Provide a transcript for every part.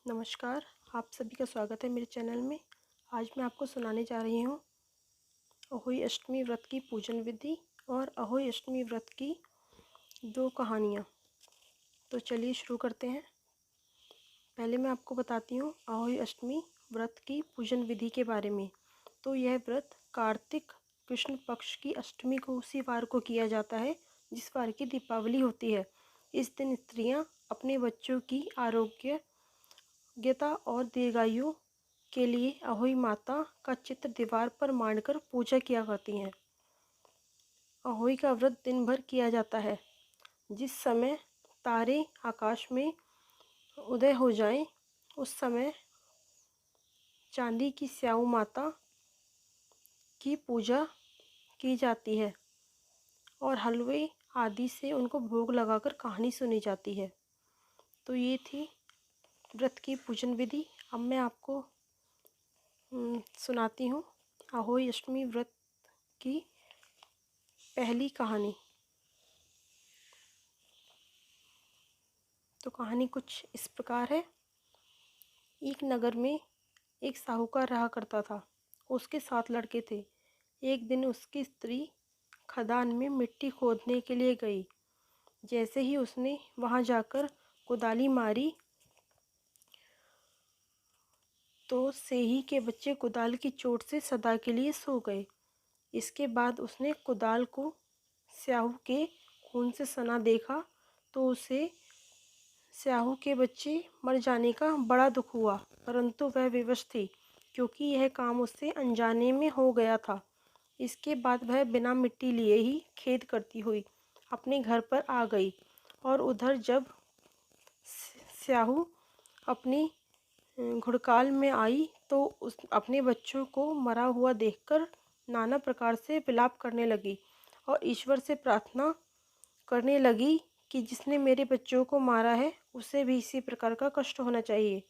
नमस्कार, आप सभी का स्वागत है मेरे चैनल में। आज मैं आपको सुनाने जा रही हूँ अहोई अष्टमी व्रत की पूजन विधि और अहोई अष्टमी व्रत की 2 कहानियाँ। तो चलिए शुरू करते हैं। पहले मैं आपको बताती हूँ अहोई अष्टमी व्रत की पूजन विधि के बारे में। तो यह व्रत कार्तिक कृष्ण पक्ष की अष्टमी को उसी वार को किया जाता है जिस वार की दीपावली होती है। इस दिन स्त्रियाँ अपने बच्चों की आरोग्यता और दीर्घायु के लिए अहोई माता का चित्र दीवार पर मांडकर पूजा किया करती हैं। अहोई का व्रत दिन भर किया जाता है। जिस समय तारे आकाश में उदय हो जाएं, उस समय चांदी की स्याऊ माता की पूजा की जाती है और हलवे आदि से उनको भोग लगाकर कहानी सुनी जाती है। तो ये थी व्रत की पूजन विधि। अब मैं आपको सुनाती हूँ अहोई अष्टमी व्रत की पहली कहानी। तो कहानी कुछ इस प्रकार है। एक नगर में एक साहूकार रहा करता था। उसके 7 लड़के थे। एक दिन उसकी स्त्री खदान में मिट्टी खोदने के लिए गई। जैसे ही उसने वहां जाकर कुदाली मारी तो सेही के बच्चे कुदाल की चोट से सदा के लिए सो गए। इसके बाद उसने कुदाल को स्याहू के खून से सना देखा तो उसे स्याहू के बच्चे मर जाने का बड़ा दुख हुआ, परंतु वह विवश थी क्योंकि यह काम उससे अनजाने में हो गया था। इसके बाद वह बिना मिट्टी लिए ही खेद करती हुई अपने घर पर आ गई और उधर जब स्याहू अपनी घुड़काल में आई तो उस अपने बच्चों को मरा हुआ देखकर नाना प्रकार से विलाप करने लगी और ईश्वर से प्रार्थना करने लगी कि जिसने मेरे बच्चों को मारा है उसे भी इसी प्रकार का कष्ट होना चाहिए।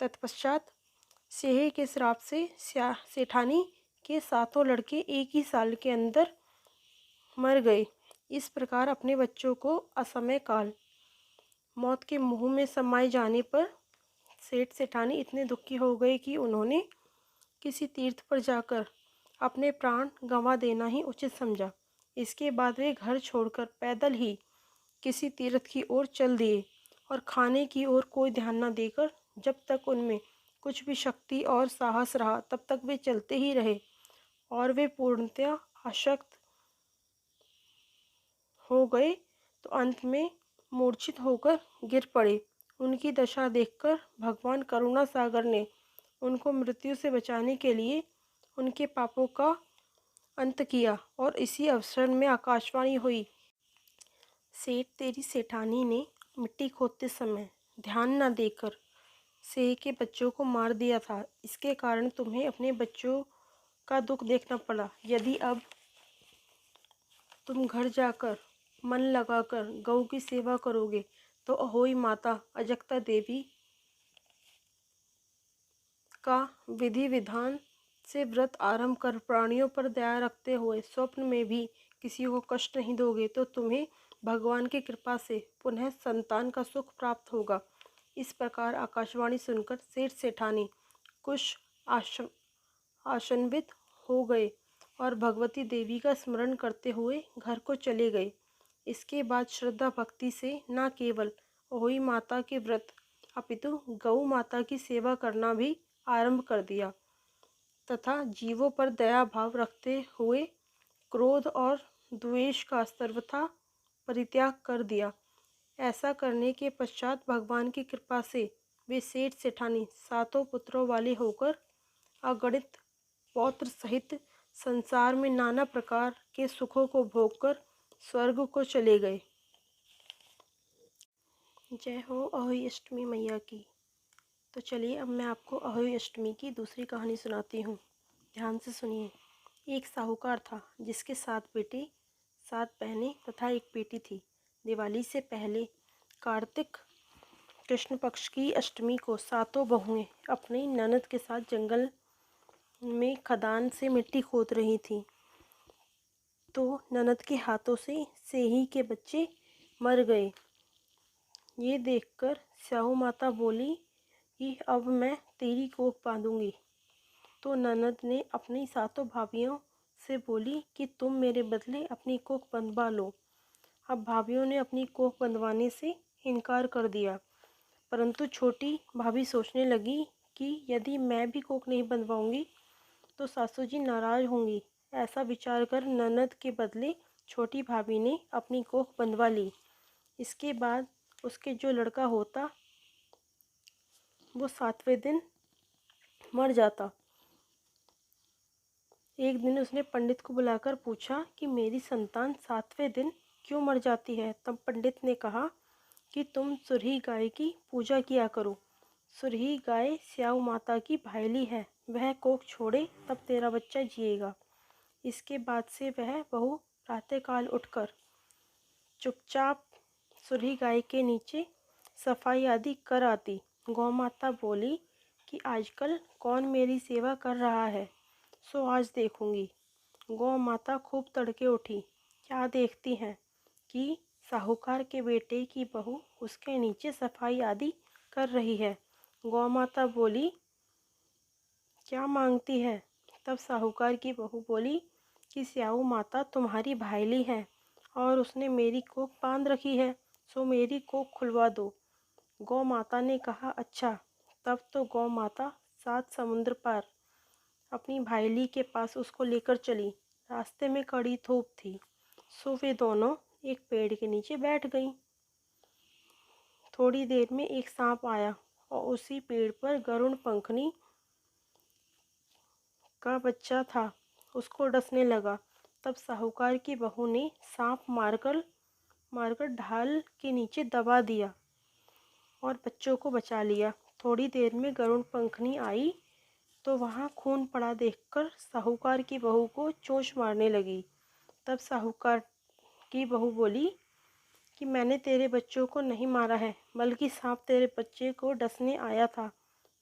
तत्पश्चात सेहे के श्राप से सेठानी के 7 लड़के एक ही साल के अंदर मर गए। इस प्रकार अपने बच्चों को असमय काल मौत के मुंह में समाये जाने पर सेठ सेठानी इतने दुखी हो गए कि उन्होंने किसी तीर्थ पर जाकर अपने प्राण गंवा देना ही उचित समझा। इसके बाद वे घर छोड़कर पैदल ही किसी तीर्थ की ओर चल दिए और खाने की ओर कोई ध्यान न देकर जब तक उनमें कुछ भी शक्ति और साहस रहा तब तक वे चलते ही रहे और वे पूर्णतया अशक्त हो गए तो अंत में मूर्छित होकर गिर पड़े। उनकी दशा देखकर भगवान करुणा सागर ने उनको मृत्यु से बचाने के लिए उनके पापों का अंत किया और इसी अवसर में आकाशवाणी हुई, सेठ तेरी सेठानी ने मिट्टी खोदते समय ध्यान न देकर सेह के बच्चों को मार दिया था। इसके कारण तुम्हें अपने बच्चों का दुख देखना पड़ा। यदि अब तुम घर जाकर मन लगाकर गौ की सेवा करोगे तो अहोई माता अजगता देवी का विधि विधान से व्रत आरंभ कर प्राणियों पर दया रखते हुए स्वप्न में भी किसी को कष्ट नहीं दोगे तो तुम्हें भगवान की कृपा से पुनः संतान का सुख प्राप्त होगा। इस प्रकार आकाशवाणी सुनकर सेठ सेठानी कुछ आशान्वित हो गए और भगवती देवी का स्मरण करते हुए घर को चले गए। इसके बाद श्रद्धा भक्ति से न केवल अहोई माता के व्रत अपितु गौ माता की सेवा करना भी आरंभ कर दिया तथा जीवों पर दया भाव रखते हुए क्रोध और द्वेष का सर्वथा परित्याग कर दिया। ऐसा करने के पश्चात भगवान की कृपा से वे सेठ सेठानी 7 पुत्रों वाले होकर अगणित पौत्र सहित संसार में नाना प्रकार के सुखों को भोगकर स्वर्ग को चले गए। जय हो अहोई अष्टमी मैया की। तो चलिए अब मैं आपको अहोई अष्टमी की दूसरी कहानी सुनाती हूँ। ध्यान से सुनिए। एक साहूकार था जिसके 7 बेटे 7 बहनें तथा एक बेटी थी। दिवाली से पहले कार्तिक कृष्ण पक्ष की अष्टमी को 7 बहुएं अपनी ननद के साथ जंगल में खदान से मिट्टी खोद रही थीं तो ननद के हाथों से सेही के बच्चे मर गए। ये देखकर स्याऊ माता बोली ही अब मैं तेरी कोख बांधूंगी। तो ननद ने अपनी सातों भाभियों से बोली कि तुम मेरे बदले अपनी कोख बंधवा लो। अब भाभियों ने अपनी कोख बंधवाने से इनकार कर दिया, परंतु छोटी भाभी सोचने लगी कि यदि मैं भी कोख नहीं बंधवाऊंगी तो सासू जी नाराज होंगी। ऐसा विचार कर ननद के बदले छोटी भाभी ने अपनी कोख बंधवा ली। इसके बाद उसके जो लड़का होता वो 7वें दिन मर जाता। एक दिन उसने पंडित को बुलाकर पूछा कि मेरी संतान 7वें दिन क्यों मर जाती है। तब पंडित ने कहा कि तुम सुरही गाय की पूजा किया करो। सुरही गाय स्याऊ माता की भायली है, वह कोख छोड़े तब तेरा बच्चा जिएगा। इसके बाद से वह बहू प्रातःकाल उठकर चुपचाप सुरही गाय के नीचे सफाई आदि कर आती। गौ माता बोली कि आजकल कौन मेरी सेवा कर रहा है, सो आज देखूंगी। गौ माता खूब तड़के उठी। क्या देखती हैं कि साहूकार के बेटे की बहू उसके नीचे सफाई आदि कर रही है। गौ माता बोली, क्या मांगती है? तब साहूकार की बहू बोली कि स्याऊ माता तुम्हारी भाईली है और उसने मेरी कोख बांध रखी है, सो मेरी कोख खुलवा दो। गौ माता ने कहा, अच्छा। तब तो गौ माता 7 समुद्र पार अपनी भाईली के पास उसको लेकर चली। रास्ते में कड़ी धूप थी, सो वे दोनों एक पेड़ के नीचे बैठ गईं। थोड़ी देर में एक सांप आया और उसी पेड़ पर गरुड़ पंखनी का बच्चा था, उसको डसने लगा। तब साहूकार की बहू ने सांप मारकर मारकर ढाल के नीचे दबा दिया और बच्चों को बचा लिया। थोड़ी देर में गरुड़ पंखनी आई तो वहाँ खून पड़ा देखकर साहूकार की बहू को चोंच मारने लगी। तब साहूकार की बहू बोली कि मैंने तेरे बच्चों को नहीं मारा है, बल्कि सांप तेरे बच्चे को डसने आया था।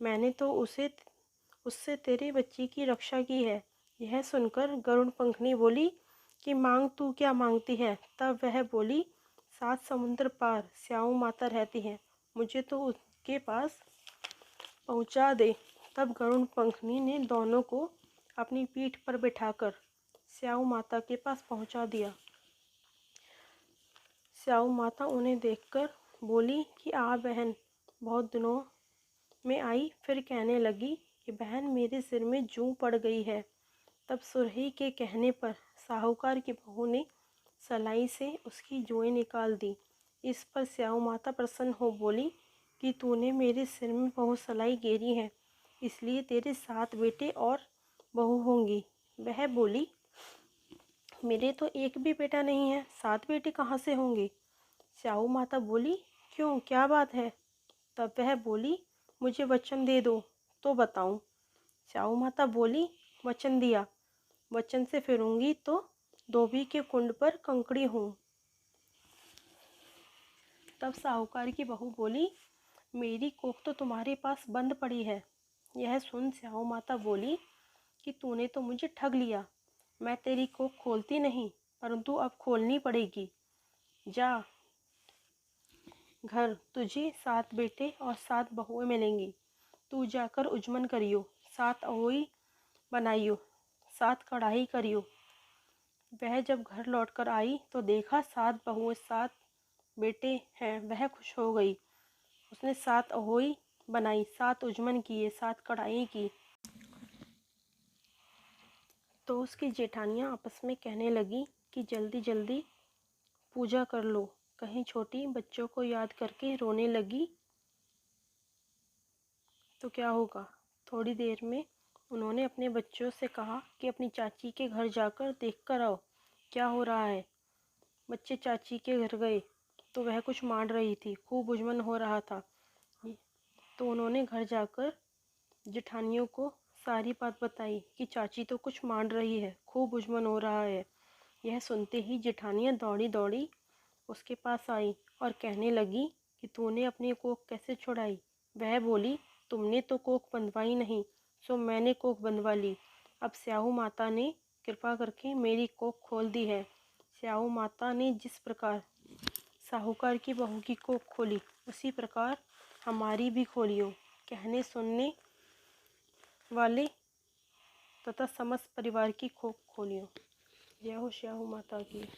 मैंने तो उससे तेरे बच्चे की रक्षा की है। यह सुनकर गरुड़ पंखनी बोली कि मांग, तू क्या मांगती है? तब वह बोली, 7 समुद्र पार स्याऊ माता रहती है, मुझे तो उसके पास पहुंचा दे। तब गरुड़ पंखनी ने दोनों को अपनी पीठ पर बिठाकर स्याऊ माता के पास पहुंचा दिया। स्याऊ माता उन्हें देखकर बोली कि आ बहन, बहुत दिनों में आई। फिर कहने लगी कि बहन, मेरे सिर में जूं पड़ गई है। तब सुरही के कहने पर साहूकार की बहू ने सलाई से उसकी जुएं निकाल दी। इस पर स्याऊ माता प्रसन्न हो बोली कि तूने मेरे सिर में बहुत सलाई गेरी है, इसलिए तेरे 7 बेटे और बहू होंगी। वह बोली, मेरे तो एक भी बेटा नहीं है, 7 बेटे कहाँ से होंगे? स्याऊ माता बोली, क्यों, क्या बात है? तब वह बोली, मुझे वचन दे दो तो बताऊं। स्याऊ माता बोली, वचन दिया, वचन से फिरूंगी तो धोबी के कुंड पर कंकड़ी हूँ। तब साहूकार की बहू बोली, मेरी कोख तो तुम्हारे पास बंद पड़ी है। यह सुन स्याऊ माता बोली कि तूने तो मुझे ठग लिया। मैं तेरी कोख खोलती नहीं, परंतु अब खोलनी पड़ेगी। जा घर, तुझे 7 बेटे और 7 बहुएं मिलेंगी। तू जाकर उजमन करियो, 7 अहोई बनाइयो, 7 कढ़ाई करियो। वह जब घर लौटकर आई तो देखा 7 बहुएं 7 बेटे हैं। वह खुश हो गई। उसने 7 अहोई बनाई, 7 उजमन किए, 7 कढ़ाई की। तो उसकी जेठानियाँ आपस में कहने लगी कि जल्दी जल्दी पूजा कर लो। कहीं छोटी बच्चों को याद करके रोने लगी तो क्या होगा। थोड़ी देर में उन्होंने अपने बच्चों से कहा कि अपनी चाची के घर जाकर देख कर आओ क्या हो रहा है। बच्चे चाची के घर गए तो वह कुछ मांड रही थी, खूब उजमन हो रहा था। तो उन्होंने घर जाकर जेठानियों को सारी बात बताई कि चाची तो कुछ मांड रही है, खूब उजमन हो रहा है। यह सुनते ही जेठानियाँ दौड़ी दौड़ी उसके पास आई और कहने लगी कि तूने अपनी कोख कैसे छुड़ाई। वह बोली, तुमने तो कोख बंधवाई नहीं, सो मैंने कोख बंधवा ली। अब स्याऊ माता ने कृपा करके मेरी कोख खोल दी है। स्याऊ माता ने जिस प्रकार साहूकार की बहू की कोख खोली, उसी प्रकार हमारी भी खोलियो। कहने सुनने वाले तथा समस्त परिवार की खोलियों। जय हो श्याहू माता की।